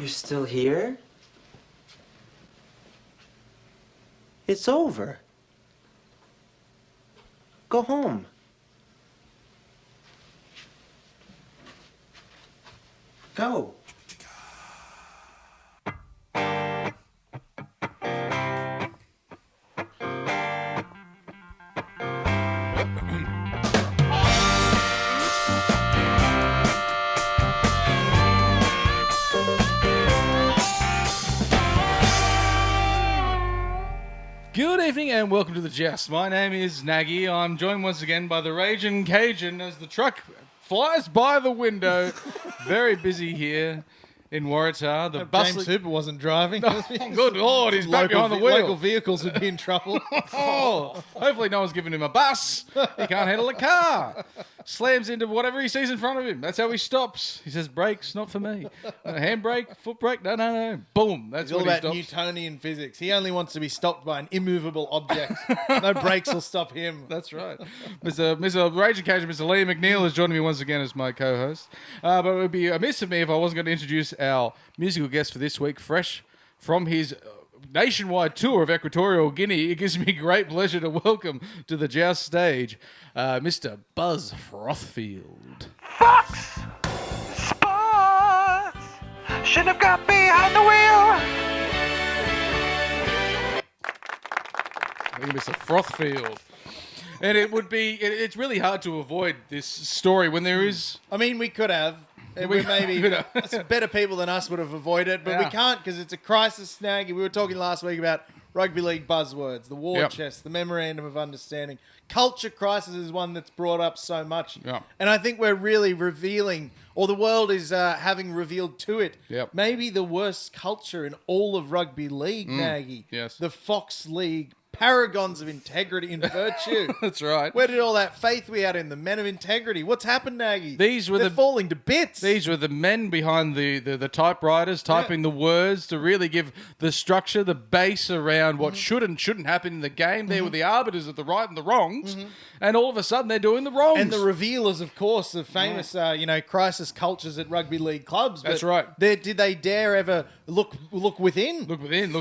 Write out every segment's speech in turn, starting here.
You're still here? It's over. Go home. Go. Good evening and welcome to the Joust. My name is Naggy. I'm joined once again by the Raging Cajun as the truck flies by the window. Very busy here in Waratah. The James Hooper wasn't driving. Oh, good Lord, he's back behind the wheel. Local vehicles would be in trouble. Oh, hopefully no one's giving him a bus. He can't handle a car. Slams into whatever he sees in front of him. That's how he stops. He says, brakes, not for me. Handbrake, foot brake, no. Boom, that's It's all what he about stops. Newtonian physics. He only wants to be stopped by an immovable object. No brakes will stop him. That's right. Mr. Rage Occasion, Mr. Liam McNeil is joining me once again as my co-host. But it would be amiss of me if I wasn't going to introduce our musical guest for this week, fresh from his nationwide tour of Equatorial Guinea. It gives me great pleasure to welcome to the Joust stage, Mr. Buzz Frothfield. Fox Sports shouldn't have got behind the wheel. Look at Mr. Frothfield. And it's really hard to avoid this story when there is... I mean, we could have. Better people than us would have avoided it, but we can't because it's a crisis, Snaggy. We were talking last week about rugby league buzzwords, the war chest, the memorandum of understanding. Culture crisis is one that's brought up so much. Yep. And I think we're really revealing, or the world is having revealed to it, Yep. maybe the worst culture in all of rugby league, Naggy. Yes. The Fox League. Paragons of integrity and virtue. That's right. Where did all that faith we had in the men of integrity? What's happened, Naggy? They're falling to bits. These were the men behind the typewriters typing the words to really give the structure, the base around what should and shouldn't happen in the game. They were the arbiters of the right and the wrongs, and all of a sudden they're doing the wrongs. And the revealers, of course, of famous, crisis cultures at rugby league clubs. That's but right. Did they dare ever look within? Look within.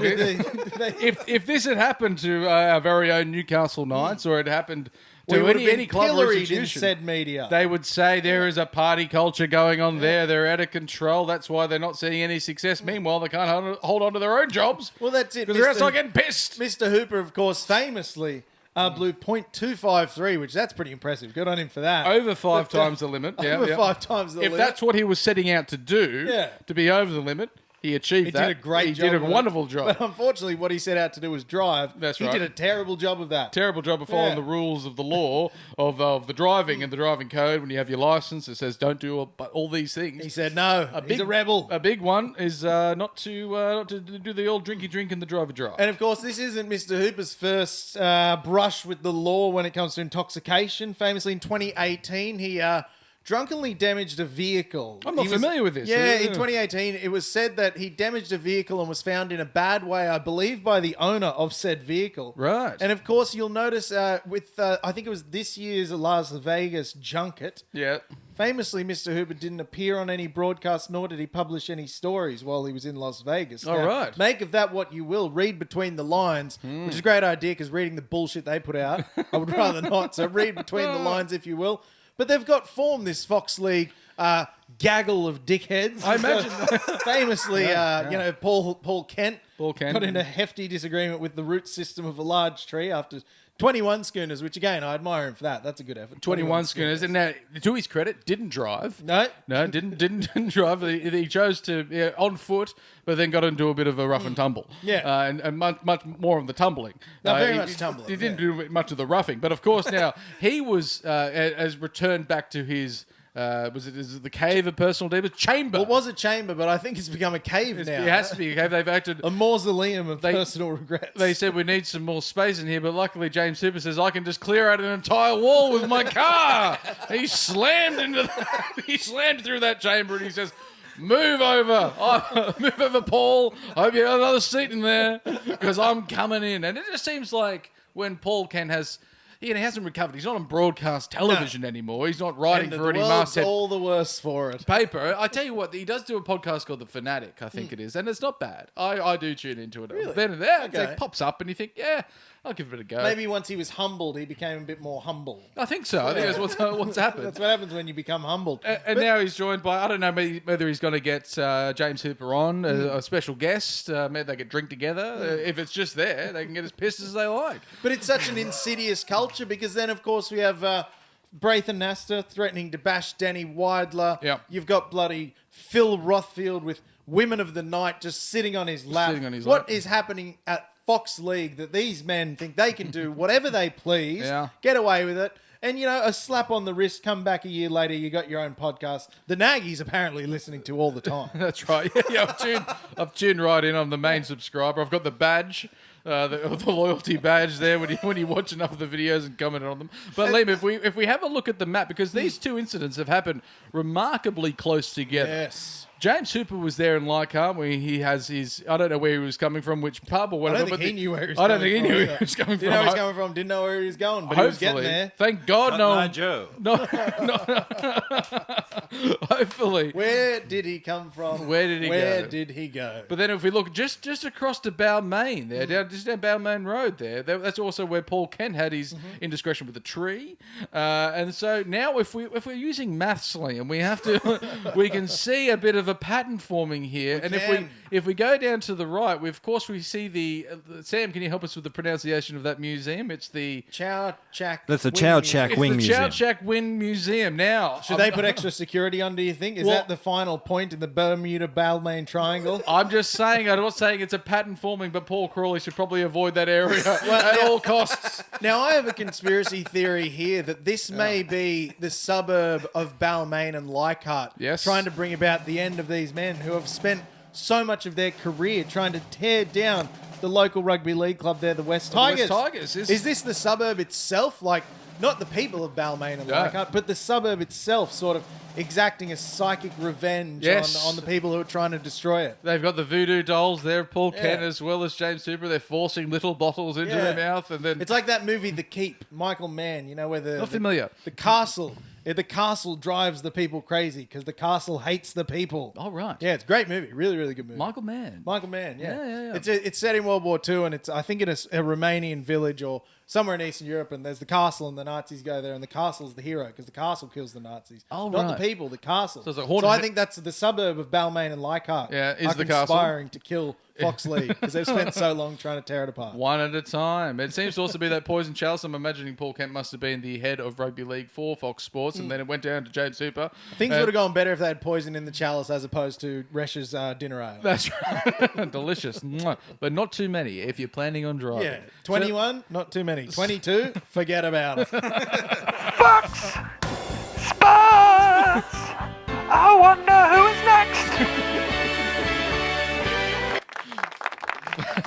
If this had happened to our very own Newcastle Knights, or it happened We to would have any been club or pilloried in institution, said media. they would say there is a party culture going on there. They're out of control. That's why they're not seeing any success. Meanwhile, they can't hold on to their own jobs. Well, that's it. Because they're outside getting pissed. Mr. Hooper, of course, famously blew .253, which that's pretty impressive. Good on him for that. Over five times the limit. Over 5 times the limit. If that's what he was setting out to do, to be over the limit, he achieved that. He did a great job. He did a wonderful job. But unfortunately, what he set out to do was drive. That's he right. did a terrible job of that. Terrible job of following the rules of the law of the driving and the driving code. When you have your license, it says don't do all these things. He said no. He's a rebel. A big one is not to do the old drinky drink and the driver drive. And of course, this isn't Mr. Hooper's first brush with the law when it comes to intoxication. Famously, in 2018, he drunkenly damaged a vehicle. I'm not familiar with this. Yeah, in 2018, it was said that he damaged a vehicle and was found in a bad way, I believe, by the owner of said vehicle. Right. And of course, you'll notice with, I think it was this year's Las Vegas junket. Yeah. Famously, Mr. Hooper didn't appear on any broadcast, nor did he publish any stories while he was in Las Vegas. All right. Make of that what you will. Read between the lines, which is a great idea because reading the bullshit they put out, I would rather not. So read between the lines if you will. But they've got formed this Fox League gaggle of dickheads. I imagine. Famously, Paul Kent Got got in a hefty disagreement with the root system of a large tree after 21 schooners, which again, I admire him for that. That's a good effort. 21 schooners. And now, to his credit, didn't drive. No, didn't drive. He chose to on foot, but then got into a bit of a rough and tumble. Yeah. And much more of the tumbling. Very much tumbling. He didn't do much of the roughing, but of course now he was has returned back to his. Is it the cave of personal demons? Chamber. Well, it was a chamber, but I think it's become a cave now. It has to be a cave. They've acted a mausoleum of personal regrets. They said we need some more space in here, but luckily James Hooper says I can just clear out an entire wall with my car. He slammed through that chamber, and he says, "Move over, move over, Paul. I hope you have another seat in there because I'm coming in." And it just seems like when Paul Kent has. he hasn't recovered. He's not on broadcast television anymore. He's not writing And for any the world's masthead all the worse for it. paper. I tell you what, he does do a podcast called The Fanatic, I think it is, and it's not bad. I do tune into it. Really? Then and there, Okay. it pops up, and you think, yeah, I'll give it a go. Maybe once he was humbled, he became a bit more humble. I think so. I think that's what's happened. That's what happens when you become humbled. And now he's joined by, I don't know whether he's going to get James Hooper on, a special guest. Maybe they could drink together. If it's just there, they can get as pissed as they like. But it's such an insidious culture because then, of course, we have Braithen Nasser threatening to bash Danny Weidler. Yep. You've got bloody Phil Rothfield with Women of the Night just sitting on his lap. What is happening at Fox League that these men think they can do whatever they please, get away with it? And, you know, a slap on the wrist, come back a year later, you got your own podcast. The Nagy's apparently listening to all the time. That's right. Yeah, I've tuned right in. I'm the main subscriber. I've got the badge, the loyalty badge there when you watch enough of the videos and comment on them. But Liam, if we have a look at the map, because these two incidents have happened remarkably close together. Yes. James Hooper was there in Leichhardt where he has his, I don't know where he was coming from, which pub or whatever. I don't think he knew where he was I don't coming think he from knew either. where he was coming Didn't know where he was coming from, didn't know where he was going, but he was getting there. Thank God no one. Joe. No. Hopefully. Where did he come from? Where did he go? Where did he go? But then if we look just across to Balmain there, down Balmain Road there, that's also where Paul Kent had his indiscretion with the tree. And so now if we're using maths, Liam, we have to we can see a bit of a pattern forming here. If we go down to the right, we see the Sam, can you help us with the pronunciation of that museum? It's the Chow Chak. That's the Chow Chak Wing the Museum. Chow Chak Wing Museum. Now, Should they put extra security on, do you think? Is that the final point in the Bermuda-Balmain Triangle? I'm just saying, I'm not saying it's a pattern forming, but Paul Crawley should probably avoid that area at all costs. Now, I have a conspiracy theory here that this may be the suburb of Balmain and Leichhardt trying to bring about the end of these men who have spent so much of their career trying to tear down the local rugby league club there, the West Tigers. The West Tigers. Is this the suburb itself? Like, not the people of Balmain and Leichhardt, but the suburb itself sort of exacting a psychic revenge on the people who are trying to destroy it. They've got the voodoo dolls there, Paul Kent as well as James Hooper. They're forcing little bottles into their mouth, and then it's like that movie The Keep, Michael Mann. You know where not familiar. The castle. The castle drives the people crazy because the castle hates the people. Oh, right. Yeah, it's a great movie. Really, really good movie. Michael Mann, yeah. It's set in World War II, and I think in a Romanian village or somewhere in Eastern Europe, and there's the castle, and the Nazis go there, and the castle's the hero because the castle kills the Nazis. Oh, Not the people, the castle. So, I think that's the suburb of Balmain and Leichhardt. Yeah, is are the castle conspiring to kill Fox League because they've spent so long trying to tear it apart. One at a time. It seems to also be that poison chalice. I'm imagining Paul Kent must have been the head of rugby league for Fox Sports, and then it went down to James Hooper. Things would have gone better if they had poison in the chalice as opposed to Resh's dinner ale. That's right. Delicious. Mwah. But not too many if you're planning on driving. Yeah. 21, not too many. 22, forget about it. Fox Sports. I wonder who is next.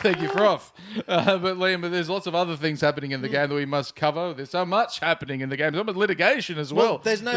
Thank you, Froth. But Liam, there's lots of other things happening in the game that we must cover. There's so much happening in the game. So much litigation as well. There's no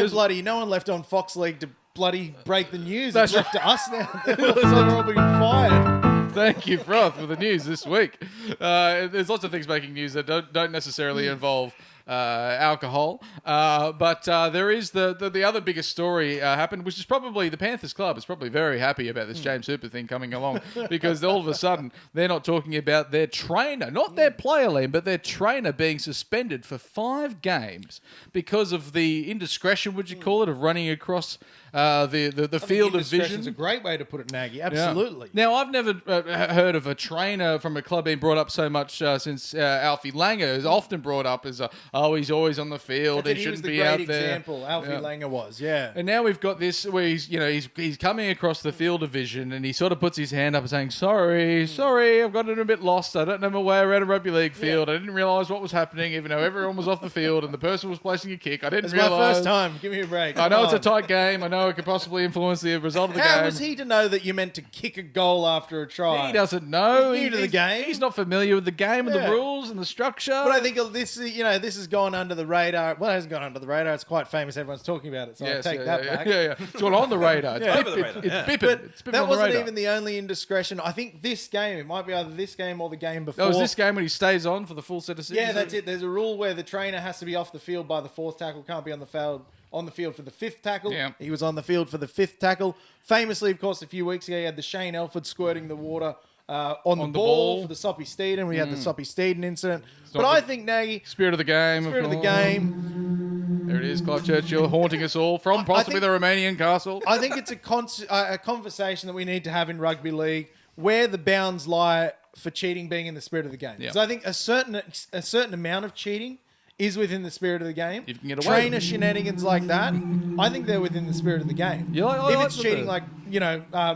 one left on Fox League to bloody break the news. That's it's left to us now. They're all being fired. Thank you, Froth, for the news this week. There's lots of things making news that don't necessarily involve alcohol. But there is the other biggest story happened, which is probably the Panthers club is probably very happy about this James Hooper thing coming along because all of a sudden they're not talking about their trainer, not their player, Liam, but their trainer being suspended for 5 games because of the indiscretion, would you call it, of running across the field of vision. It's a great way to put it, Naggy. Absolutely. Yeah. Now, I've never heard of a trainer from a club being brought up so much since Alfie Langer is often brought up as, he's always on the field. He shouldn't be out there. He was the great example. Alfie Langer was, And now we've got this where he's coming across the field of vision and he sort of puts his hand up and saying, sorry, I've gotten a bit lost. I don't know my way around a rugby league field. I didn't realise what was happening, even though everyone was off the field and the person was placing a kick. I didn't realise. It's my first time. Give me a break. I know it's a tight game. I know it could possibly influence the result of the game. How was he to know that you meant to kick a goal after a try? He doesn't know. He's new to the game. He's not familiar with the game and the rules and the structure. But I think this is has gone under the radar. Well, it hasn't gone under the radar. It's quite famous. Everyone's talking about it, so I'll take that back. Yeah. It's gone on the radar. It's Yeah. bipping. It's bipping. But It's bipping that on the wasn't radar. even the only indiscretion. I think this game, it might be either this game or the game before. Oh, is this game when he stays on for the full set of seasons? Yeah, that's it. There's a rule where the trainer has to be off the field by the fourth tackle, can't be on the field for the fifth tackle. Yeah. He was on the field for the fifth tackle. Famously, of course, a few weeks ago, he had the Shane Elford squirting the water on the ball for the Soppy Steeden. We had the Soppy Steeden incident. But I think, Naggy, Spirit of the game. spirit of the game, There it is, Clive Churchill haunting us all from possibly the Romanian castle. I think it's a conversation that we need to have in rugby league where the bounds lie for cheating being in the spirit of the game. Because I think a certain amount of cheating is within the spirit of the game. If you can get away Trainer with it. shenanigans like that, I think they're within the spirit of the game. Yeah, I if like it's the- cheating like,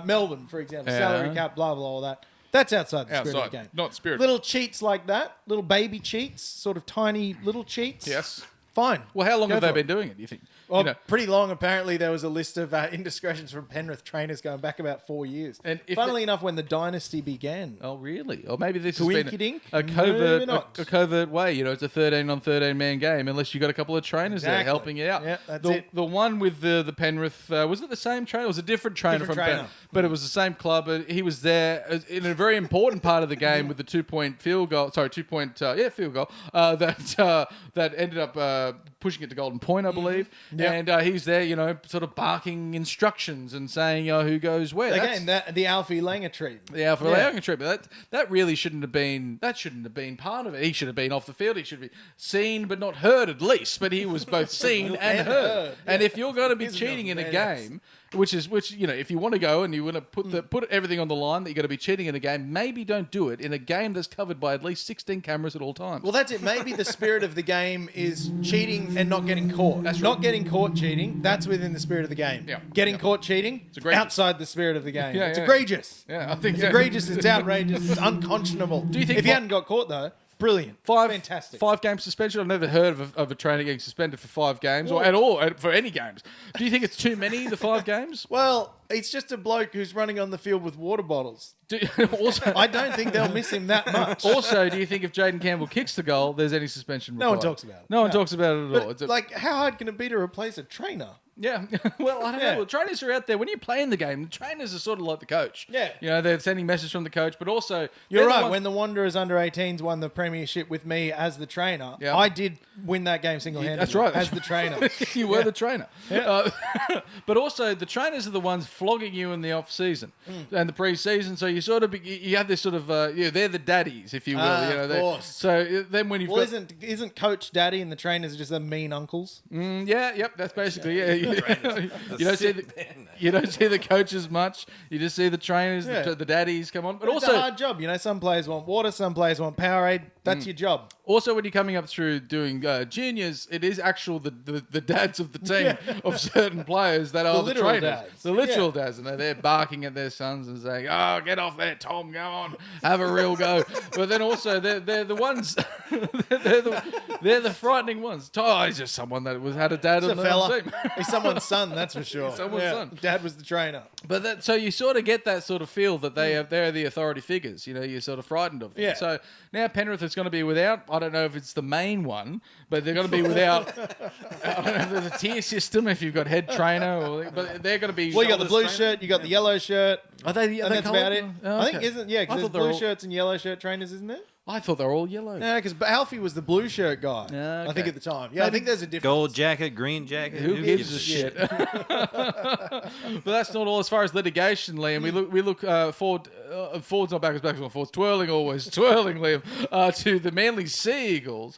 Melbourne, for example, Yeah. salary cap, blah, blah, all that, that's outside the spirit of the Outside, game. not spirit. Little cheats like that, little baby cheats, sort of tiny little cheats. Yes. Fine. Well, how long Go have they for it. been doing it, do you think? Well, pretty long. Apparently, there was a list of indiscretions from Penrith trainers going back about 4 years. And if Funnily enough, when the dynasty began. Oh, really? Or maybe this has been Coinkydink? a Maybe not. covert way. It's a 13-on-13 man game, unless you've got a couple of trainers there Exactly. helping you out. Yeah, that's the, it. The one with the Penrith, was it the same trainer? It was a different trainer Different from trainer. Penrith, but it was the same club. He was there in a very important part of the game with the 2-point field goal. Sorry, 2-point field goal that ended up pushing it to golden point, I believe. Yep. And he's there, sort of barking instructions and saying who goes where. Again, the Alfie Langer treatment. The Alpha Langer treatment. That really shouldn't have been. That shouldn't have been part of it. He should have been off the field. He should be seen but not heard at least. But he was both seen and heard. And if you're going to be Isn't cheating in a it? game, which if you want to go and you want to put everything on the line that you're going to be cheating in a game, maybe don't do it in a game that's covered by at least 16 cameras at all times. Well, that's it. Maybe the spirit of the game is cheating and not getting caught. That's right. Not getting caught cheating, that's within the spirit of the game. Yeah. Getting caught cheating, egregious. outside the spirit of the game. Yeah, It's yeah. egregious. Yeah, I think It's egregious. It's outrageous. It's unconscionable. Do you think if you hadn't got caught, though, brilliant. Fantastic. 5-game suspension. I've never heard of a trainer getting suspended for 5 games or at all for any games. Do you think it's too many, the 5 games? Well, it's just a bloke who's running on the field with water bottles. Also, I don't think they'll miss him that much. Also, do you think if Jaden Campbell kicks the goal, there's any suspension required? No one talks about it. No one talks about it at all. But, like, how hard can it be to replace a trainer? Yeah. Well, I don't know. The trainers are out there. When you play in the game, the trainers are sort of like the coach. Yeah. They're sending messages from the coach, but also... You're right. When the Wanderers under-18s won the premiership with me as the trainer, Yeah. I did win that game single-handedly. That's right. As the trainer. You were the trainer. But also, the trainers are the ones flogging you in the off-season and the pre-season, so you sort of... You have this sort of... they're the daddies, if you will. Of course. So then when you've Well, got... isn't Coach Daddy and the trainers are just the mean uncles? That's basically you don't see the coaches much. You just see the trainers, the daddies come on. But It's also a hard job. Some players want water, some players want Powerade. That's your job. Also, when you're coming up through doing juniors, it is actual the dads of the team of certain players that are the literal trainers, dads. the literal dads, and they're barking at their sons and saying, "Oh, get off there, Tom! Go on, have a real go." But then also they're the ones, they're the frightening ones. Oh, he's just someone that had a dad He's on a the fella. team. He's someone's son, that's for sure. Someone's son. Dad was the trainer. But so you sort of get that sort of feel that they're the authority figures. You're sort of frightened of them. Yeah. So now Penrith is going to be without. I don't know if it's the main one, but they're going to be without. I don't know if there's a tier system if you've got head trainer, but they're going to be. Well, you got the blue shirt, you got the yellow shirt, Are they? and that's about it. Oh, I think okay. because I there's thought they're blue all- shirts and yellow shirt trainers, isn't there? I thought they were all yellow. No, because Alfie was the blue shirt guy. Okay. I think at the time. Yeah, I think there's a difference. Gold jacket, green jacket. Who gives a shit? But that's not all as far as litigation, Liam. We look forward. Forward's not backwards on forwards. Twirling always, twirling, Liam, to the Manly Sea Eagles,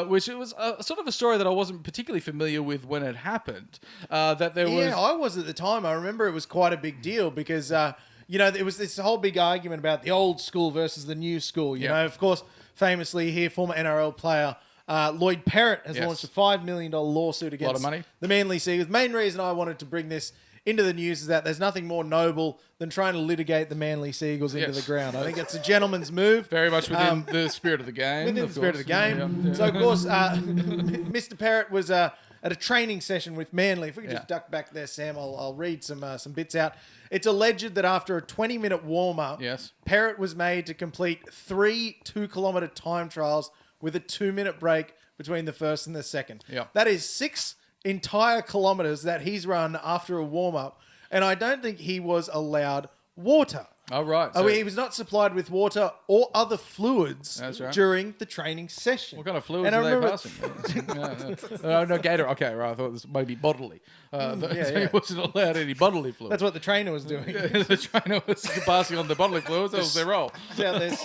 which it was sort of a story that I wasn't particularly familiar with when it happened. That there was. Yeah, I was at the time. I remember it was quite a big deal because, there was this whole big argument about the old school versus the new school. You know, of course, famously here, former NRL player Lloyd Perrott has launched a $5 million lawsuit against money. the Manly Sea Eagles. Main reason I wanted to bring this into the news is that there's nothing more noble than trying to litigate the Manly Sea Eagles into the ground. I think it's a gentleman's move. Very much within the spirit of the game. Within the spirit of the game. Yeah. So, of course, Mr. Perrott was at a training session with Manly. If we could just duck back there, Sam, I'll read some bits out. It's alleged that after a 20-minute warm-up, Perrott was made to complete 3 2-kilometre time trials with a 2-minute break between the first and the second. Yep. That is 6 entire kilometres that he's run after a warm-up, and I don't think he was allowed water. Oh, right. He was not supplied with water or other fluids That's right. during the training session. What kind of fluids And I are they remember- passing? No, Gator. Okay, right. I thought this might be bodily. He wasn't allowed any bodily fluids. That's what the trainer was doing. The trainer was passing on the bodily fluids. That was their role. Out there.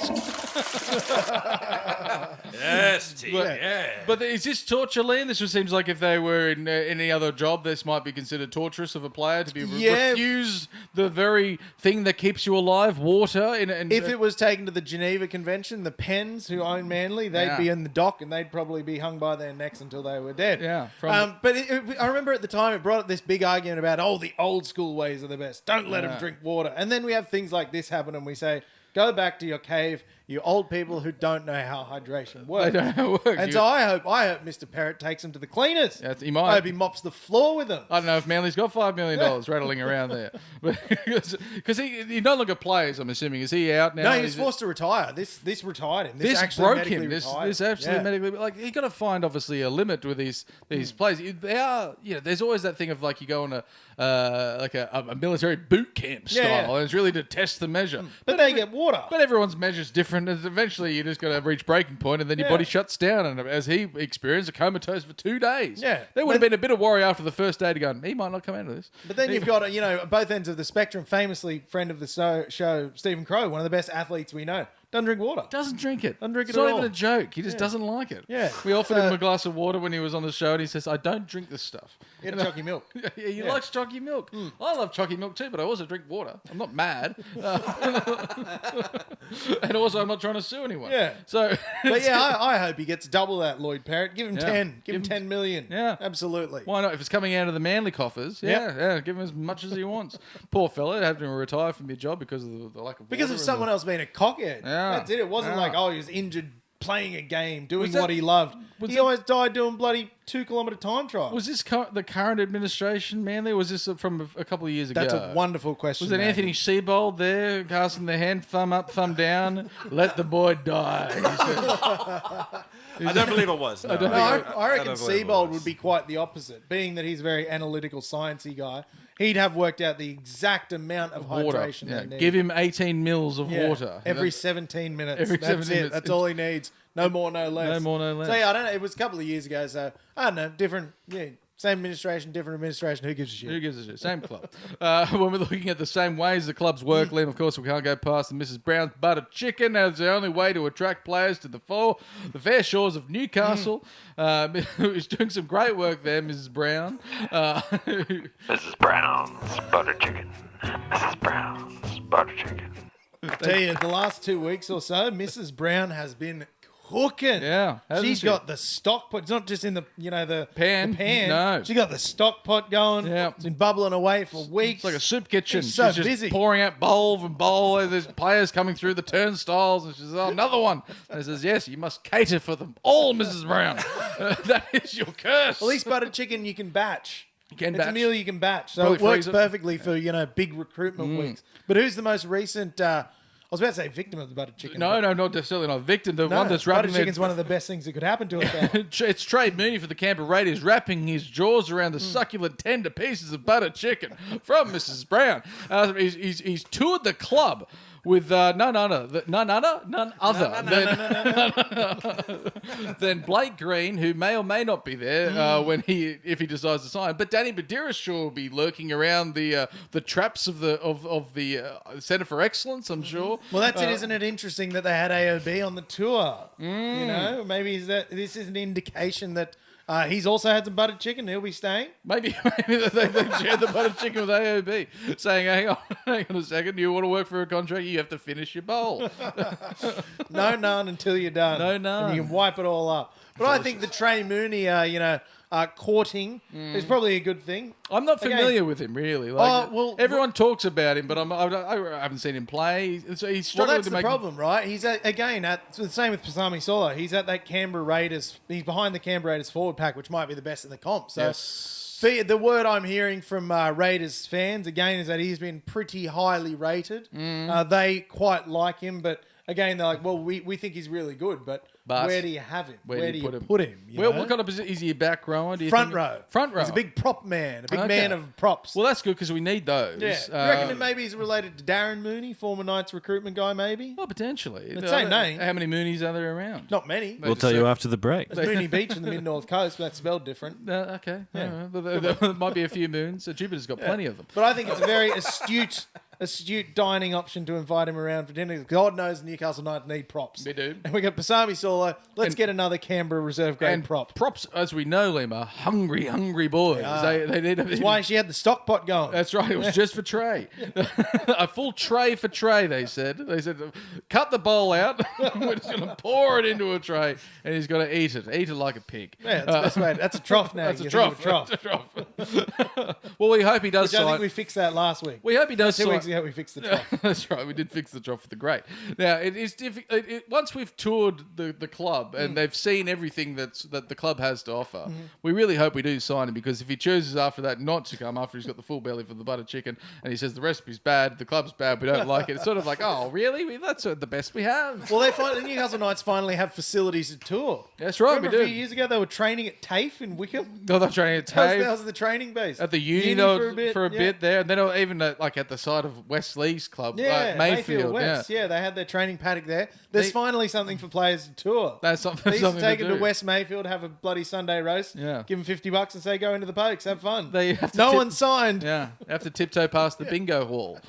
Yes, T. Yeah. But is this torture, Liam? This just seems like if they were in any other job, this might be considered torturous of a player to be refused the very thing that keeps you alive, water. If it was taken to the Geneva Convention, the Pens who own Manly, they'd be in the dock and they'd probably be hung by their necks until they were dead. Yeah. But I remember at the time it brought up this big argument about, the old school ways are the best. Don't let them drink water. And then we have things like this happen and we say, go back to your cave, you old people who don't know how hydration works. They don't know how it works. And so I hope Mr. Parrot takes him to the cleaners. Yeah, he might. I hope he mops the floor with them. I don't know if Manly's got $5 million rattling around there. Because he no longer plays, I'm assuming. Is he out now? No, he was forced to retire. This retired him. This actually broke medically him. This retired. absolutely medically. Like, you got to find obviously a limit with these plays. They are, there's always that thing of like you go on a military boot camp style, and it's really to test the measure. But they get water. But everyone's measure's different, and eventually you just got to reach breaking point, and then your body shuts down. And as he experienced, a comatose for 2 days. Yeah. There would have been a bit of worry after the first day to go, he might not come out of this. But then you've got, both ends of the spectrum. Famously, friend of the show, Stephen Crow, one of the best athletes we know, doesn't drink water. Doesn't drink it. Doesn't drink it it's at not all. even a joke. He just doesn't like it. Yeah. We offered him a glass of water when he was on the show, and he says, I don't drink this stuff. He had chalky milk. He likes chalky milk. I love chalky milk too, but I also drink water. I'm not mad. And also, I'm not trying to sue anyone. Yeah. So, But I hope he gets double that, Lloyd Parrott. Give him 10. Give him 10 million. Yeah. Absolutely. why not? If it's coming out of the Manly coffers, give him as much as he wants. Poor fella, having to retire from your job because of the lack of Because water of and someone else being a cockhead. Yeah. That's it. It wasn't Yeah. like, he was injured playing a game, doing that- what he loved. was He that- always died doing bloody 2-kilometre time trials. Was this the current administration, Manly? Was this from a couple of years ago? That's a wonderful question. Was it mate. Anthony Seibold there, casting the hand, thumb up, thumb down? Let the boy die. He said. I don't believe it was. No, No, I reckon don't believe it Seibold was. would be quite the opposite. Being that he's a very analytical, sciencey guy, he'd have worked out the exact amount of Water. hydration Yeah. they need. Give him 18 mils of Yeah. water. Every 17 minutes. Every That's 17 it. minutes. That's all he needs. No more, no less. No more, no less. So, I don't know. It was a couple of years ago, so I don't know. Different, same administration, different administration. Who gives a shit? Who gives a shit? Same club. When we're looking at the same ways the clubs work, Liam, of course, we can't go past the Mrs. Brown's Buttered Chicken as the only way to attract players to the fair shores of Newcastle. Who's doing some great work there, Mrs. Brown. Mrs. Brown's butter chicken. Mrs. Brown's butter chicken. I tell you, the last 2 weeks or so, Mrs. Brown has been cooking. Yeah, hasn't She's she? got the stock pot. It's not just in the the Pan. The pan. No. She got the stock pot going. Yeah. It's been bubbling away for weeks. It's like a soup kitchen. She's so She's just busy. pouring out bowl and bowl. There's players coming through the turnstiles, and she says, "Oh, another one." And he says, "Yes, you must cater for them all, Mrs. Brown. That is your curse." At least buttered chicken you can batch. You can It's a batch. meal you can batch. So Probably it works freeze it. perfectly for, big recruitment weeks. But who's the most recent, I was about to say victim of the buttered chicken. No, not necessarily not victim. The No, one that's buttered wrapping their chicken's one of the best things that could happen to us. It's Trey Mooney for the Canberra Raiders wrapping his jaws around the succulent tender pieces of buttered chicken from Mrs. Brown. He's toured the club with none other than Blake Green, who may or may not be there if he decides to sign. But Danny Badiris sure will be lurking around the traps of the Centre for Excellence, I'm sure. Well, that's it. Isn't it interesting that they had AOB on the tour? Maybe this is an indication that he's also had some buttered chicken. He'll be staying. Maybe they've shared the buttered chicken with AOB, saying, hang on a second, you want to work for a contract, you have to finish your bowl. No none until you're done. No none. And you can wipe it all up. But I think the Trey Mooney, courting is probably a good thing. I'm not familiar with him, really. Like, everyone talks about him, but I haven't seen him play. So he's Well, struggling that's to the make... problem, right? He's the same with Pasami Solo. He's at that Canberra Raiders. He's behind the Canberra Raiders forward pack, which might be the best in the comp. So the word I'm hearing from Raiders fans again is that he's been pretty highly rated. They quite like him, but again, they're like, well, we think he's really good, but where do you have him? Where do you put him? Well, what kind of position is he? A back rower? Front row. Front row. He's a big prop man, a big man of props. Well, that's good because we need those. Yeah. You reckon that maybe he's related to Darren Mooney, former Knights recruitment guy, maybe? Well, potentially. The same name. How many Moonies are there around? Not many. We'll tell you after the break. There's Mooney Beach in the mid-north coast, but that's spelled different. Okay. Yeah. There might be a few moons. Jupiter's got plenty of them. But I think it's a very astute dining option to invite him around for dinner. God knows Newcastle Knights need props. They do. And we got Pasami Solo. Let's get another Canberra reserve grade prop. Props, as we know, Liam, are hungry boys. They need That's why she had the stock pot going. That's right. It was just for Trey. A full tray for Trey, they said. They said, cut the bowl out. We're just going to pour it into a tray, and he's going to eat it. Eat it like a pig. Yeah, that's the best way. That's a trough now. That's a trough. Trough. That's a trough. Well, we hope he does Which I sign. think we fixed that last week. We hope he does 2 sign. weeks ago we fixed the trough. That's right. We did fix the trough for the great. Now, it is difficult. Once we've toured the club and they've seen everything that the club has to offer, we really hope we do sign him, because if he chooses after that not to come, after he's got the full belly for the butter chicken, and he says the recipe's bad, the club's bad, we don't like it, it's sort of like, oh, really? That's the best we have. Well, the Newcastle Knights finally have facilities to tour. That's right, Remember we do. a few years ago they were training at TAFE in Wickham? No, they're training at That TAFE. was the training base. At the uni for a bit there, and then even at the side of West League's club, Mayfield. West. Yeah, they had their training paddock there. There's finally something for players to tour. That's something. They used to take to them to do. West Mayfield, have a bloody Sunday roast, give them $50 and say, go into the Pokes, have fun. They have to no one signed. Yeah, have to tiptoe past the bingo hall.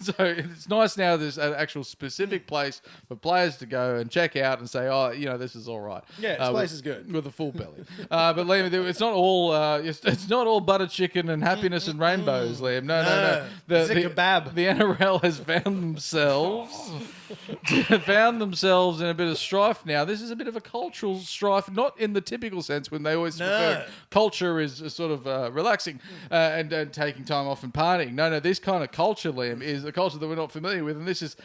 So it's nice now there's an actual specific place for players to go and check out and say, oh, this is all right. Yeah, this place is good. With a full belly. But Liam, it's not all it's not all butter chicken and happiness and rainbows, Liam. No. It's a kebab. The NRL has found themselves in a bit of strife now. This is a bit of a cultural strife, not in the typical sense when they always refer culture is sort of relaxing and taking time off and partying. No, this kind of culture, Liam, is a culture that we're not familiar with, and this is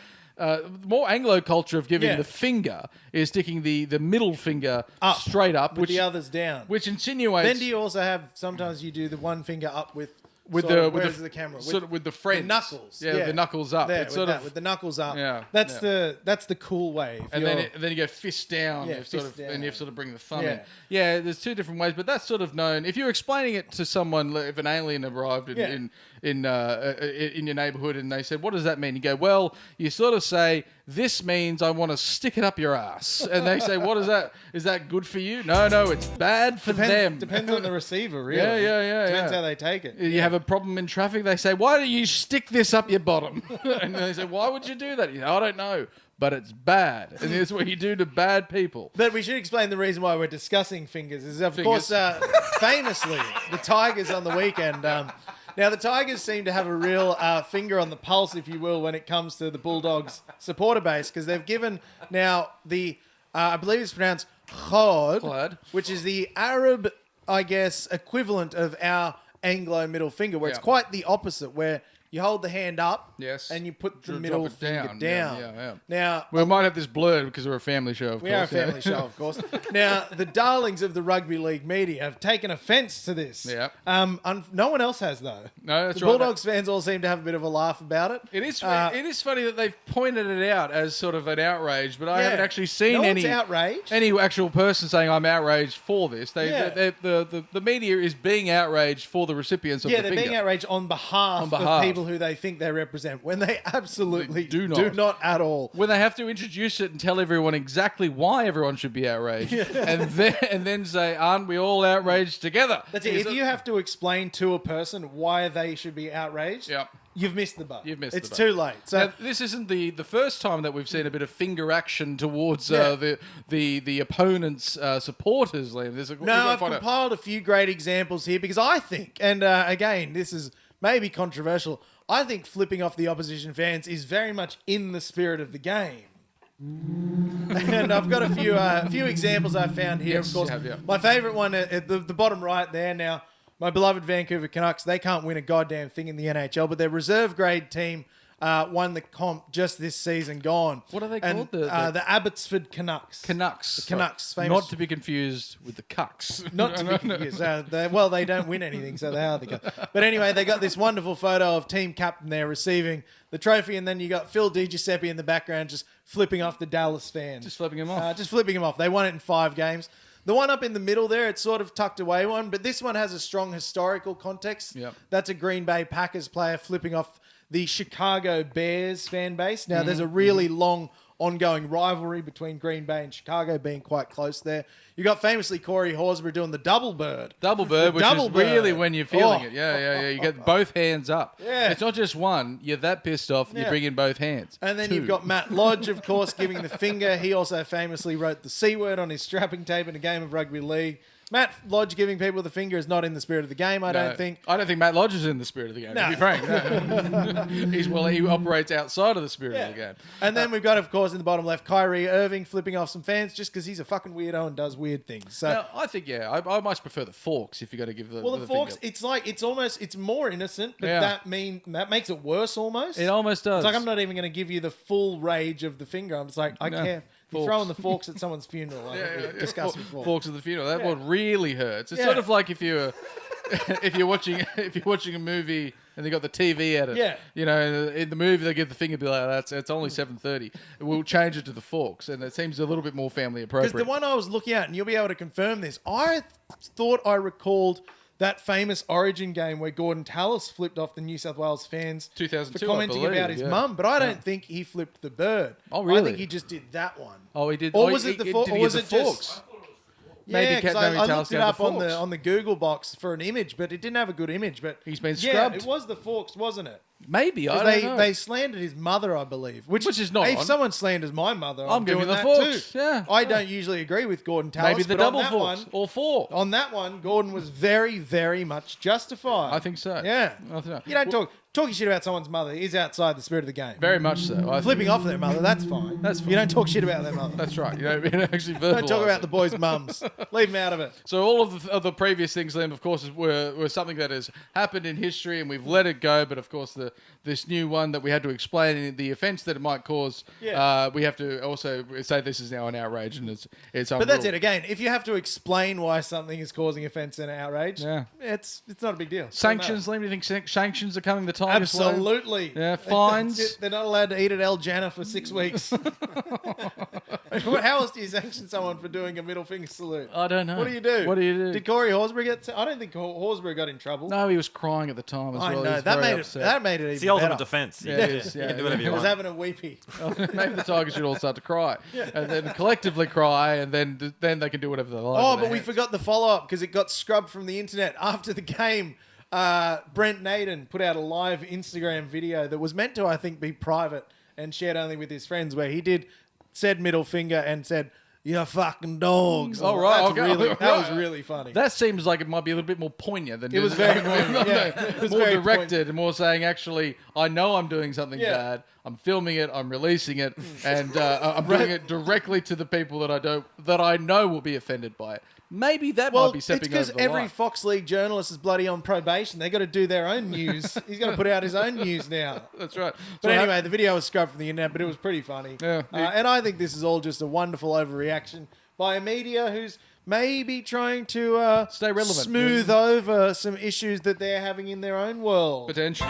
more Anglo culture of giving the finger is sticking the middle finger straight up, with the others down, which insinuates. Then do you also have sometimes you do the one finger up with the camera with the friends, the knuckles, the knuckles up. There, it's with the knuckles up. Yeah, that's the cool way. And then you go fist down, and you sort of bring the thumb in. Yeah, there's two different ways, but that's sort of known. If you're explaining it to someone, if an alien arrived in your neighborhood and they said, "What does that mean?" You go, "Well, you sort of say." This means I want to stick it up your ass. And they say, what is that? Is that good for you? No, it's bad for them. Depends on the receiver, really. Yeah. Depends how they take it. You have a problem in traffic, they say, why do you stick this up your bottom? And they say, why would you do that? You say, I don't know, but it's bad. And it's what you do to bad people. But we should explain the reason why we're discussing fingers is, of course, famously, the Tigers on the weekend... Now, the Tigers seem to have a real finger on the pulse, if you will, when it comes to the Bulldogs supporter base, because they've given now the, I believe it's pronounced Khod, which is the Arab, I guess, equivalent of our Anglo middle finger, where it's quite the opposite, where you hold the hand up and you put the middle finger down. Yeah. Now, we might have this blurred because we're a family show, of course. We are a family show, of course. Now, the darlings of the rugby league media have taken offence to this. Yeah. No one else has, though. No, that's the right. Bulldogs fans all seem to have a bit of a laugh about it. It is funny that they've pointed it out as sort of an outrage, but I haven't actually seen any actual person saying I'm outraged for this. The media is being outraged for the recipients of the finger. Yeah, they're being outraged on behalf of people who they think they represent, when they absolutely do not at all. When they have to introduce it and tell everyone exactly why everyone should be outraged, and then say, aren't we all outraged together? That's it. If you have to explain to a person why they should be outraged, you've missed the boat. It's too late. So now, this isn't the first time that we've seen a bit of finger action towards the opponent's supporters, Liam. I've compiled a few great examples here because I think, and again, this is maybe controversial, I think flipping off the opposition fans is very much in the spirit of the game. And I've got a few examples I found here. Yes, of course, you have, my favourite one at the bottom right there. Now, my beloved Vancouver Canucks, they can't win a goddamn thing in the NHL, but their reserve grade team won the comp just this season gone. What are they And, called? The Abbotsford Canucks. Canucks. The Canucks. Right. Famous. Not to be confused with the Cucks. Not to be confused. They don't win anything, so they are the Canucks. But anyway, they got this wonderful photo of team captain there receiving the trophy, and then you got Phil DiGiuseppe in the background just flipping off the Dallas fans. Just flipping him off. They won it in 5 games. The one up in the middle there, it's sort of tucked away one, but this one has a strong historical context. Yep. That's a Green Bay Packers player flipping off the Chicago Bears fan base. Now, there's a really long ongoing rivalry between Green Bay and Chicago, being quite close there. You got famously Corey Horsburgh doing the double bird. Double bird, which double is bird. really when you're feeling Oh. it. Yeah. You get both hands up. Yeah. It's not just one. You're that pissed off, you Yeah. bring in both hands. And then 2. you've got Matt Lodge, of course, giving the finger. He also famously wrote the C word on his strapping tape in a game of rugby league. Matt Lodge giving people the finger is not in the spirit of the game, I don't think. I don't think Matt Lodge is in the spirit of the game, No. to be frank. No. He operates outside of the spirit of the game. And then we've got, of course, in the bottom left, Kyrie Irving flipping off some fans just because he's a fucking weirdo and does weird things. So, Now, I think, I much prefer the forks if you're going to give the the forks, finger. it's more innocent, but Yeah. that makes it worse almost. It almost does. It's like I'm not even going to give you the full rage of the finger. I'm just like, I No. can't. You're Forks. throwing the forks at someone's funeral. Like we discussed before. Forks at the funeral. That one really hurts. It's Yeah. sort of like if you're watching a movie and they got the TV at it. Yeah. You know, in the movie they give the finger, be like, it's only 7:30. We'll change it to the forks, and it seems a little bit more family appropriate. Because the one I was looking at, and you'll be able to confirm this, I thought I recalled that famous Origin game where Gordon Tallis flipped off the New South Wales fans 2002, for commenting I believe, about his yeah. mum, but I don't think he flipped the bird. Oh, really? I think he just did that one. Oh, he did. Or oh, was he- it the he- forks? did Or he was get it the just? forks? Yeah, Maybe because Cat Naggy I Tallis looked it gave the up on forks. the Google box for an image, but it didn't have a good image. But He's been yeah, scrubbed. it was the forks, wasn't it? Maybe, I 'Cause don't know. they slandered his mother, I believe. Which is not If on. someone slanders my mother, I'm giving doing the that forks, too. yeah. I don't usually agree with Gordon Tallis. Maybe the but double on that forks one, or 4. on that one, Gordon was very, very much justified. I think so. Yeah. I think so. You don't talking shit about someone's mother is outside the spirit of the game. Very much so. I Flipping off their mother, that's fine. That's fine. You don't talk shit about their mother. That's right. You don't actually Don't talk verbalise about it. the boys' mums. Leave them out of it. So all of the previous things, Liam, of course, were something that has happened in history, and we've let it go. But of course, this new one that we had to explain the offence that it might cause. Yeah. We have to also say this is now an outrage, and it's But that's it. Again, if you have to explain why something is causing offence and outrage, Yeah. it's not a big deal. Sanctions, Liam. Do you think sanctions are coming the Tigers' way? Absolutely. Yeah, fines. That's it. They're not allowed to eat at El Jana for 6 weeks. How else do you sanction someone for doing a middle finger salute? I don't know. What do you do? What do you do? Did Corey Horsburgh get? I don't think Horsburgh got in trouble. No, he was crying at the time as I well. He know was that very made upset. it. That made it even It's the ultimate better. defense. Yeah, it is. You Yeah, can do whatever He you was want. having a weepy. Maybe the Tigers should all start to cry, and then collectively cry, and then they can do whatever they like. Oh, with but their we hands. forgot the follow-up because it got scrubbed from the internet after the game. Brent Naden put out a live Instagram video that was meant to, I think, be private and shared only with his friends, where he said middle finger and said, "You're fucking dogs." Oh, right, That's okay. really, Right. that was really funny. That seems like it might be a little bit more poignant than It was very poignant, yeah. It was more very directed and more saying, actually, I know I'm doing something Yeah. bad. I'm filming it. I'm releasing it, and I'm doing it directly to the people that I know will be offended by it. Maybe that Well, might be it's stepping because over the every line. Fox League journalist is bloody on probation. They got to do their own news. He's got to put out his own news now. That's right. But So anyway, the video was scrubbed from the internet, but it was pretty funny. Yeah. And I think this is all just a wonderful overreaction by a media who's maybe trying to Stay relevant. smooth over some issues that they're having in their own world. potentially.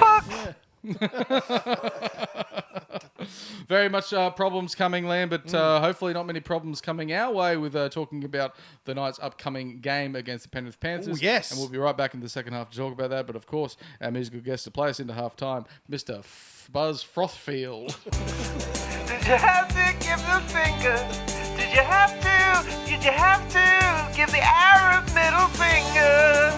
Very much problems coming, Liam, but hopefully not many problems coming our way with talking about the night's upcoming game against the Penrith Panthers. Ooh, yes. And we'll be right back in the second half to talk about that. But of course, our musical guest to play us into halftime, Mr. Buzz Frothfield. Did you have to give the finger? Did you have to? Did you have to give the Arab middle finger?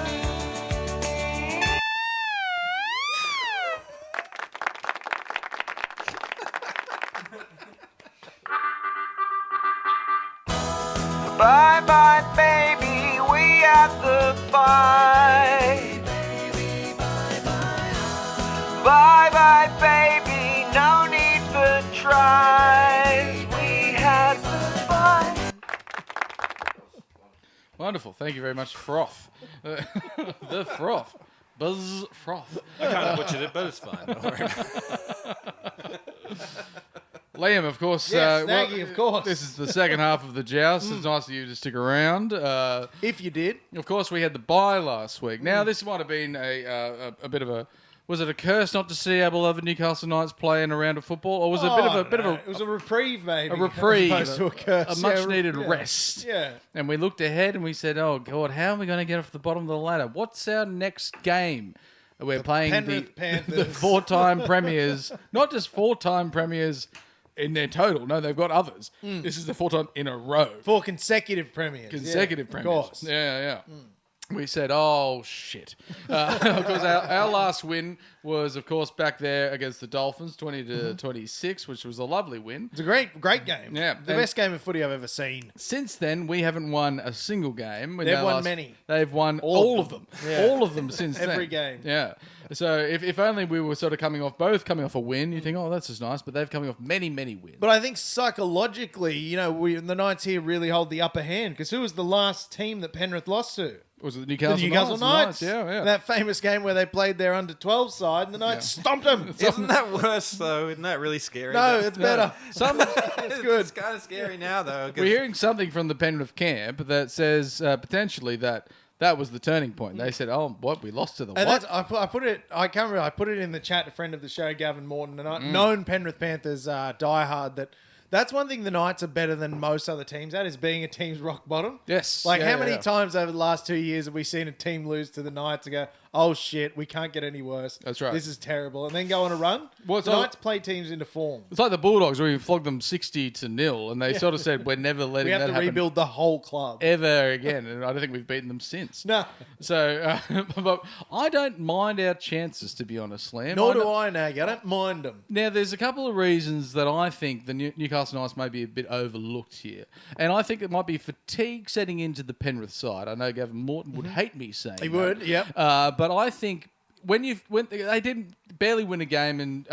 Bye bye, baby, we have to fight. Bye bye, baby, no need for tries. We had to fight. Wonderful. Thank you very much, Froth. The Froth. Buzz Froth. I kind of butchered it, but it's fine. Don't worry. Liam, of course. Yes, Naggy, of course. This is the second half of the Joust. It's nice of you to stick around. If you did. Of course, we had the bye last week. Now, this might have been a bit of a... Was it a curse not to see our beloved Newcastle Knights playing a round of football? Or was it a bit of a... It was a reprieve, maybe. A reprieve. As opposed to a curse. A much-needed rest. Yeah. And we looked ahead and we said, oh, God, how are we going to get off the bottom of the ladder? What's our next game? We're playing Penrith the Panthers. four-time premiers. Not just four-time premiers in their total. No, they've got others. This is the 4 time in a row. 4 consecutive premiers. Consecutive premiers. Of course. Yeah. We said, oh, shit. Because our last win was, of course, back there against the Dolphins, 20-26, which was a lovely win. It's a great game. Yeah. The best game of footy I've ever seen. Since then, we haven't won a single game. They've won many. They've won all of them. Yeah. All of them since then. Every game. Yeah. So if only we were sort of coming off a win, you think, oh, that's just nice. But they've coming off many, many wins. But I think psychologically, the Knights here really hold the upper hand. Because who was the last team that Penrith lost to? Was it the Newcastle Knights? Yeah. That famous game where they played their under-12 side and the Knights stomped them. Isn't that worse, though? Isn't that really scary? No, it's better. It's good. It's kind of scary now, though. We're hearing something from the Penrith camp that says potentially that was the turning point. They said, "Oh, what? We lost to the And what?" I put it. I can't remember. I put it in the chat. A friend of the show, Gavin Morton, and known Penrith Panthers diehard. That's one thing the Knights are better than most other teams at, is being a team's rock bottom. Yes. How many times over the last 2 years have we seen a team lose to the Knights and go, oh shit, we can't get any worse. That's right. This is terrible. And then go on a run. Well, The Knights play teams into form. It's like the Bulldogs where we flogged them 60-0, and they sort of said, "We're never letting We have that to happen rebuild the whole club. ever again." And I don't think we've beaten them since. No. So, but I don't mind our chances, to be honest, Liam. Nor do I, Naggy. I don't mind them. Now, there's a couple of reasons that I think the Newcastle Knights may be a bit overlooked here. And I think it might be fatigue setting into the Penrith side. I know Gavin Morton would hate me saying He that. would, yep. But I think when they didn't barely win a game in